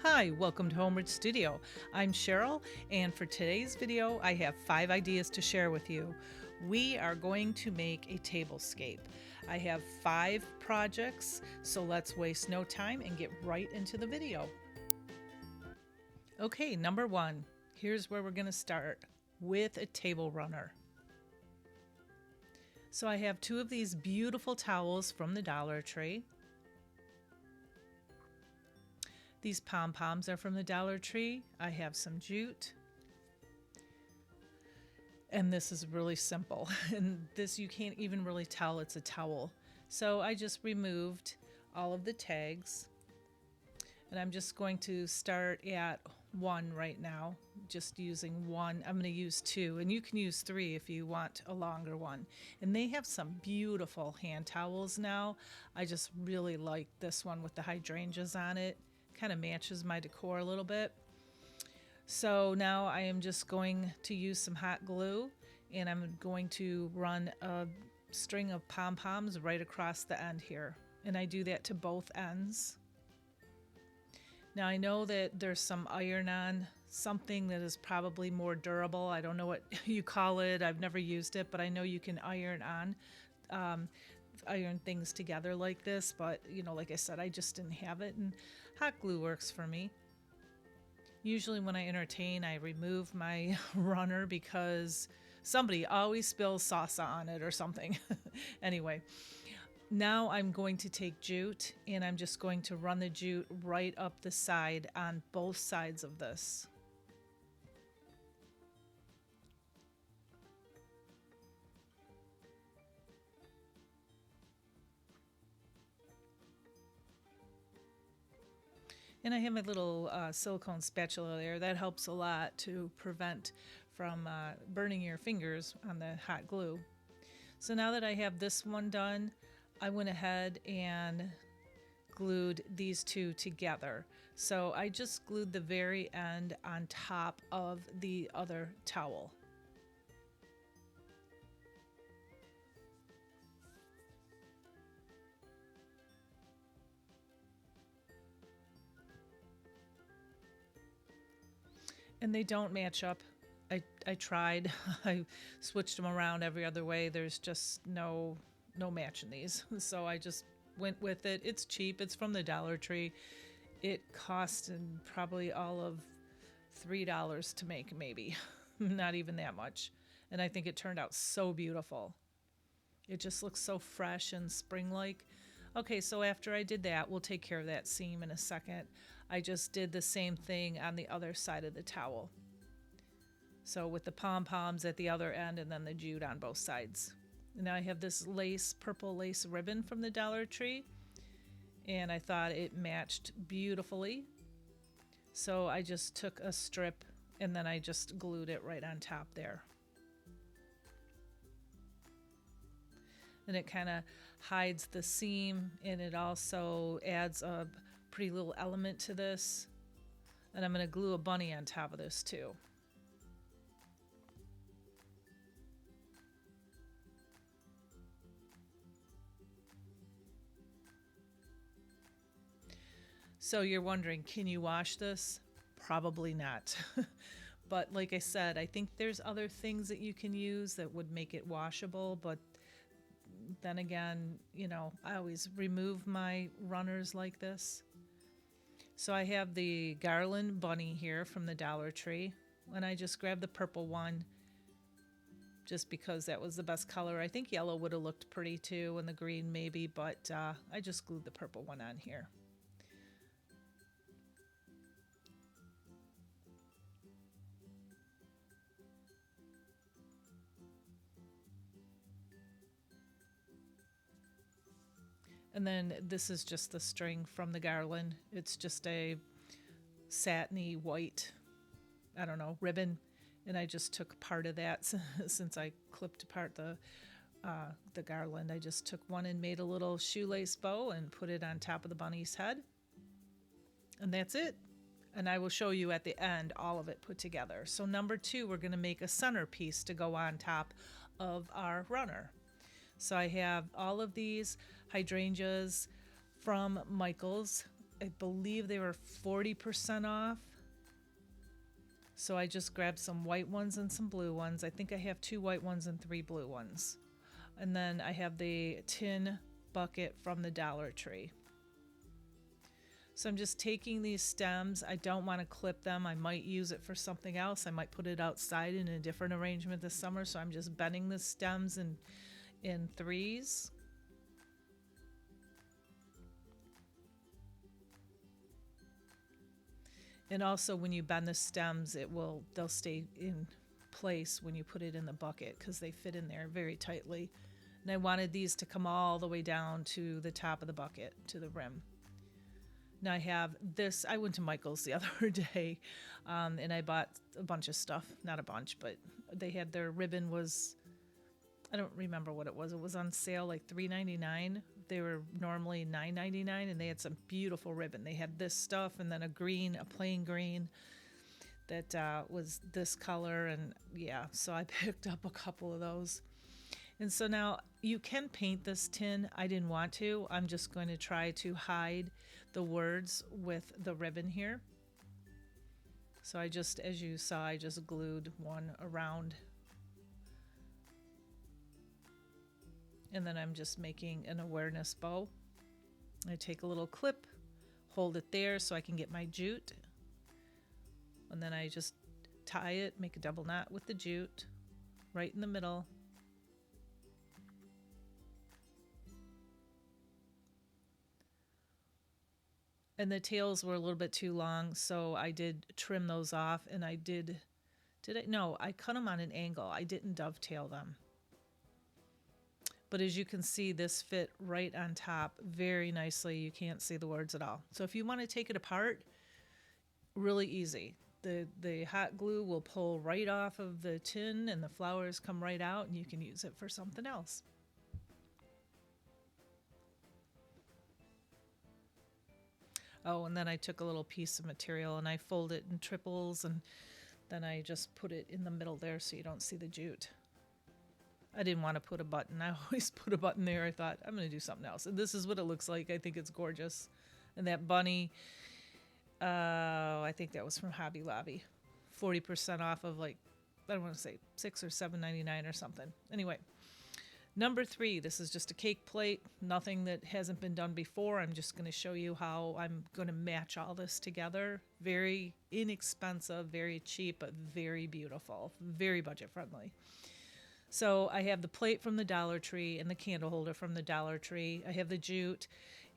Hi, welcome to Homeward Studio. I'm Cheryl, and for today's video, I have 5 ideas to share with you. We are going to make a tablescape. I have 5 projects, so let's waste no time and get right into the video. Okay, number 1. Here's where we're going to start with a table runner. So I have 2 of these beautiful towels from the Dollar Tree. These pom-poms are from the Dollar Tree. I have some jute. And this is really simple. And this, you can't even really tell it's a towel. So I just removed all of the tags. And I'm just going to start at 1 right now, just using 1. I'm going to use 2, and you can use 3 if you want a longer one. And they have some beautiful hand towels now. I just really like this one with the hydrangeas on it. Kind of matches my decor a little bit. So now I am just going to use some hot glue, and I'm going to run a string of pom-poms right across the end here. And I do that to both ends. Now I know that there's some iron-on, something that is probably more durable. I don't know what you call it. I've never used it, but I know you can iron things together like this, but you know, like I said, I just didn't have it, and hot glue works for me. Usually when I entertain, I remove my runner because somebody always spills salsa on it or something. Anyway, now I'm going to take jute, and I'm just going to run the jute right up the side on both sides of this. And I have my little silicone spatula there. That helps a lot to prevent from burning your fingers on the hot glue. So now that I have this one done, I went ahead and glued these 2 together. So I just glued the very end on top of the other towel. And they don't match up. I tried. I switched them around every other way. There's just no match in these. So I just went with it. It's cheap. It's from the Dollar Tree. It cost probably all of $3 to make, maybe. Not even that much. And I think it turned out so beautiful. It just looks so fresh and spring-like. Okay, so after I did that, we'll take care of that seam in a second. I just did the same thing on the other side of the towel. So with the pom-poms at the other end and then the jute on both sides. Now I have this purple lace ribbon from the Dollar Tree, and I thought it matched beautifully. So I just took a strip and then I just glued it right on top there. And it kind of hides the seam, and it also adds a pretty little element to this. And I'm going to glue a bunny on top of this too. So you're wondering, can you wash this? Probably not. But like I said, I think there's other things that you can use that would make it washable, but then again, you know, I always remove my runners like this. So I have the garland bunny here from the Dollar Tree, and I just grabbed the purple one just because that was the best color. I think yellow would have looked pretty too, and the green maybe, but I just glued the purple one on here. And then this is just the string from the garland. It's just a satiny white, I don't know, ribbon. And I just took part of that since I clipped apart the garland. I just took one and made a little shoelace bow and put it on top of the bunny's head. And that's it. And I will show you at the end all of it put together. So number 2, we're going to make a centerpiece to go on top of our runner. So I have all of these hydrangeas from Michael's I believe they were 40% off. So I just grabbed some white ones and some blue ones. I think I have 2 white ones and 3 blue ones. And then I have the tin bucket from the Dollar Tree. So I'm just taking these stems. I don't want to clip them. I might use it for something else. I might put it outside in a different arrangement this summer. So I'm just bending the stems in threes. And also when you bend the stems, they'll stay in place when you put it in the bucket because they fit in there very tightly. And I wanted these to come all the way down to the top of the bucket, to the rim. Now I have this. I went to Michael's the other day, and I bought a bunch of stuff. Not a bunch, but they had their ribbon was, I don't remember what it was. It was on sale like $3.99. They were normally $9.99, and they had some beautiful ribbon. They had this stuff and then a plain green that was this color. And yeah, so I picked up a couple of those. And so now you can paint this tin. I didn't want to. I'm just going to try to hide the words with the ribbon here. So I just, as you saw, I just glued one around. And then I'm just making an awareness bow. I take a little clip, hold it there so I can get my jute. And then I just tie it, make a double knot with the jute right in the middle. And the tails were a little bit too long, so I did trim those off, and I no, I cut them on an angle. I didn't dovetail them. But as you can see, this fit right on top very nicely. You can't see the words at all. So if you want to take it apart, really easy. The hot glue will pull right off of the tin, and the flowers come right out, and you can use it for something else. Oh, and then I took a little piece of material and I fold it in triples, and then I just put it in the middle there so you don't see the jute. I didn't want to put a button. I always put a button there. I thought, I'm going to do something else. And this is what it looks like. I think it's gorgeous. And that bunny, I think that was from Hobby Lobby. 40% off of like, I don't want to say $6 or $7.99 or something. Anyway. Number 3, this is just a cake plate, nothing that hasn't been done before. I'm just going to show you how I'm going to match all this together. Very inexpensive, very cheap, but very beautiful, very budget friendly. So I have the plate from the Dollar Tree and the candle holder from the Dollar Tree. I have the jute,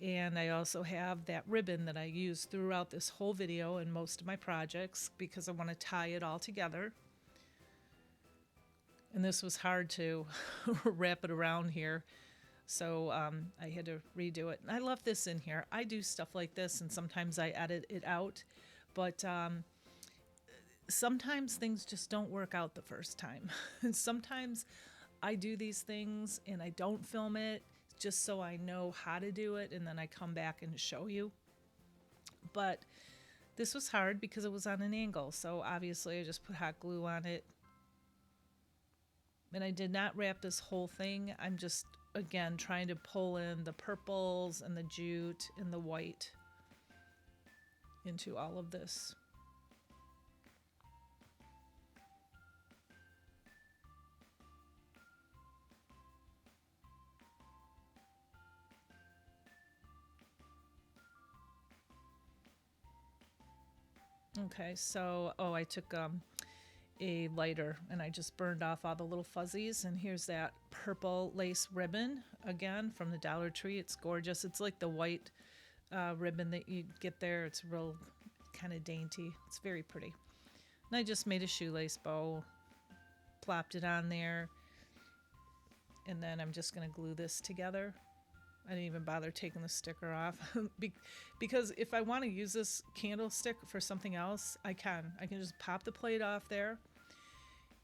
and I also have that ribbon that I use throughout this whole video and most of my projects because I want to tie it all together. And this was hard to wrap it around here, so I had to redo it. And I love this in here. I do stuff like this, and sometimes I edit it out, but sometimes things just don't work out the first time. And sometimes I do these things and I don't film it just so I know how to do it, and then I come back and show you. But this was hard because it was on an angle, so obviously I just put hot glue on it. And I did not wrap this whole thing. I'm just, again, trying to pull in the purples and the jute and the white into all of this. Okay, so, I took a lighter and I just burned off all the little fuzzies, and here's that purple lace ribbon again from the Dollar Tree. It's gorgeous. It's like the white ribbon that you get there. It's real kind of dainty. It's very pretty. And I just made a shoelace bow, plopped it on there, and then I'm just going to glue this together. I didn't even bother taking the sticker off because if I want to use this candlestick for something else, I can. I can just pop the plate off there,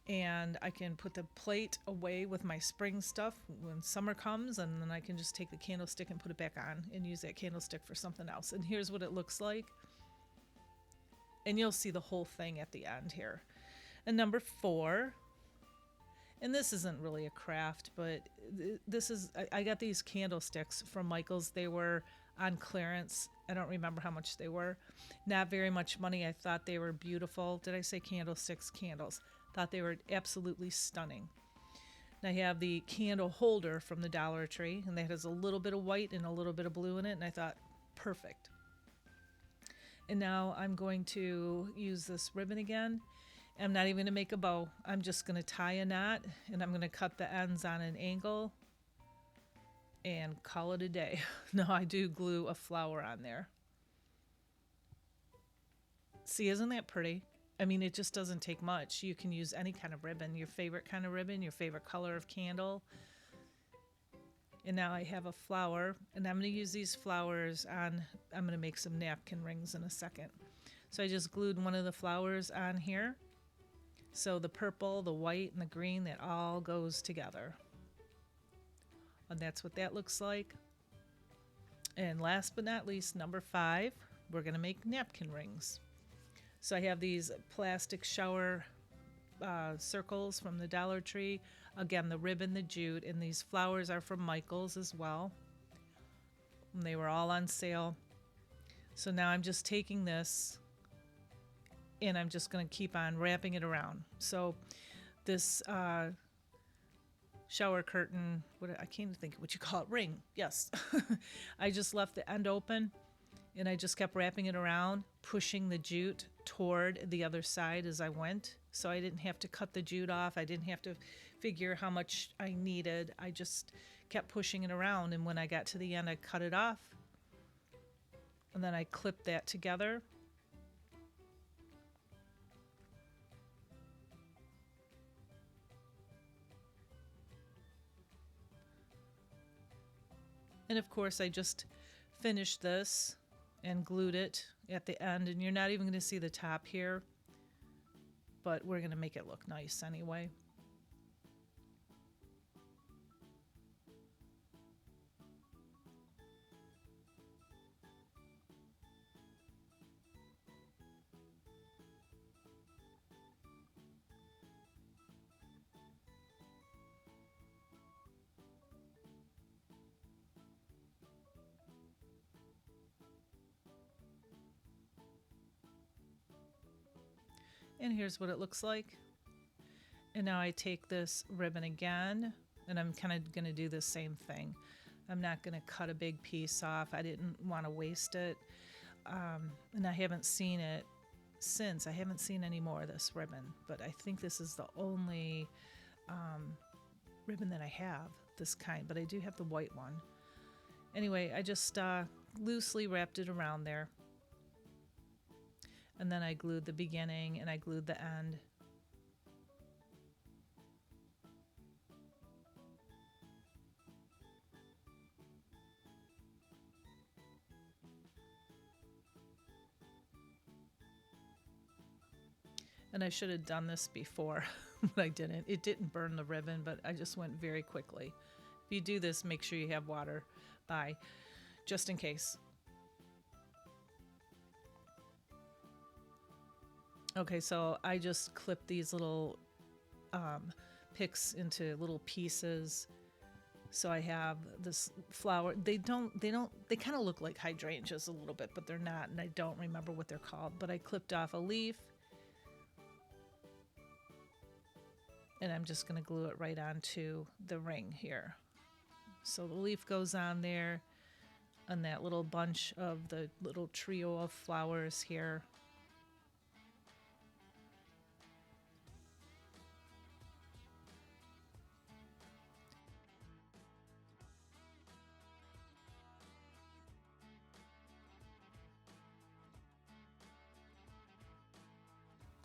and I can put the plate away with my spring stuff when summer comes, and then I can just take the candlestick and put it back on and use that candlestick for something else. And here's what it looks like. And you'll see the whole thing at the end here. And number 4, and this isn't really a craft, but this is, I got these candlesticks from Michael's. They were on clearance I don't remember how much they were. Not very much money. I thought they were beautiful. Did I say candlesticks? Candles. Thought they were absolutely stunning. And I have the candle holder from the Dollar Tree, and that has a little bit of white and a little bit of blue in it, and I thought, perfect. And now I'm going to use this ribbon again. I'm not even going to make a bow. I'm just going to tie a knot, and I'm going to cut the ends on an angle and call it a day. No, I do glue a flower on there. See, isn't that pretty? I mean, it just doesn't take much. You can use any kind of ribbon, your favorite kind of ribbon, your favorite color of candle. And now I have a flower, and I'm going to use these flowers on, I'm going to make some napkin rings in a second. So I just glued one of the flowers on here. So the purple, the white, and the green, that all goes together. And that's what that looks like. And last but not least, number 5, we're going to make napkin rings. So I have these plastic shower circles from the Dollar Tree. Again, the ribbon, the jute, and these flowers are from Michael's as well. And they were all on sale. So now I'm just taking this and I'm just going to keep on wrapping it around. So this shower curtain, I can't think of what you call it, ring, yes. I just left the end open and I just kept wrapping it around, pushing the jute toward the other side as I went. So I didn't have to cut the jute off. I didn't have to figure how much I needed. I just kept pushing it around, and when I got to the end, I cut it off, and then I clipped that together. And of course, I just finished this and glued it at the end, and you're not even going to see the top here, but we're going to make it look nice anyway. And here's what it looks like. And now I take this ribbon again, and I'm kind of going to do the same thing. I'm not going to cut a big piece off. I didn't want to waste it. And I haven't seen it since. I haven't seen any more of this ribbon, but I think this is the only ribbon that I have, this kind, but I do have the white one. Anyway, I just loosely wrapped it around there. And then I glued the beginning and I glued the end. And I should have done this before, but I didn't. It didn't burn the ribbon, but I just went very quickly. If you do this, make sure you have water by, just in case. Okay, so I just clipped these little picks into little pieces. So I have this flower. They kind of look like hydrangeas a little bit, but they're not, and I don't remember what they're called. But I clipped off a leaf, and I'm just going to glue it right onto the ring here. So the leaf goes on there, and that little bunch of the little trio of flowers here.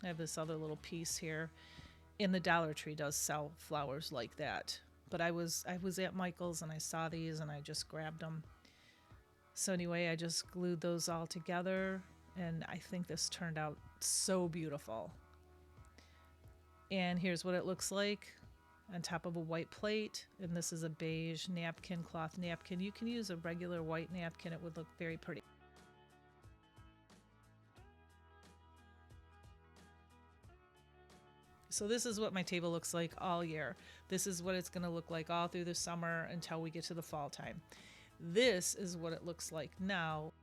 I have this other little piece here. And the Dollar Tree does sell flowers like that. But I was at Michael's and I saw these and I just grabbed them. So anyway, I just glued those all together, and I think this turned out so beautiful. And here's what it looks like on top of a white plate. And this is a beige napkin, cloth napkin. You can use a regular white napkin. It would look very pretty. So this is what my table looks like all year. This is what it's going to look like all through the summer until we get to the fall time. This is what it looks like now.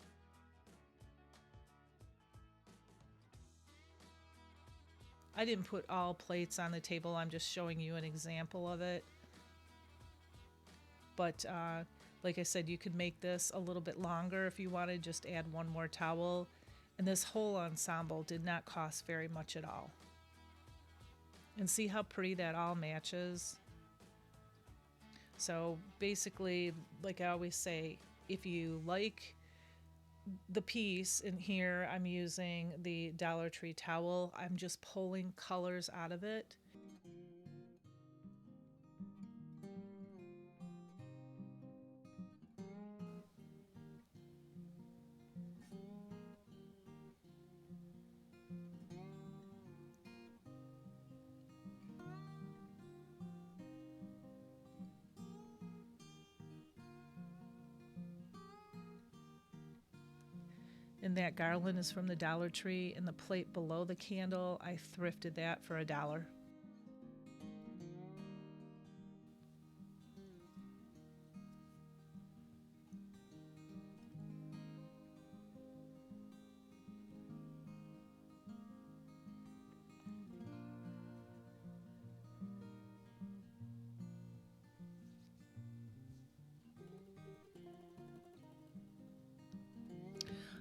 I didn't put all plates on the table. I'm just showing you an example of it. But like I said, you could make this a little bit longer if you wanted. Just add one more towel. And this whole ensemble did not cost very much at all. And see how pretty that all matches? So basically, like I always say, if you like the piece, in here I'm using the Dollar Tree towel, I'm just pulling colors out of it. And that garland is from the Dollar Tree, and the plate below the candle, I thrifted that for $1.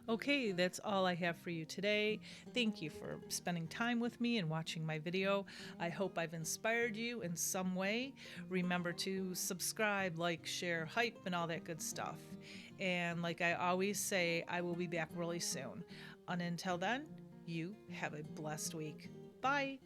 Okay, that's all I have for you today. Thank you for spending time with me and watching my video. I hope I've inspired you in some way. Remember to subscribe, like, share, hype, and all that good stuff. And like I always say, I will be back really soon. And until then, you have a blessed week. Bye.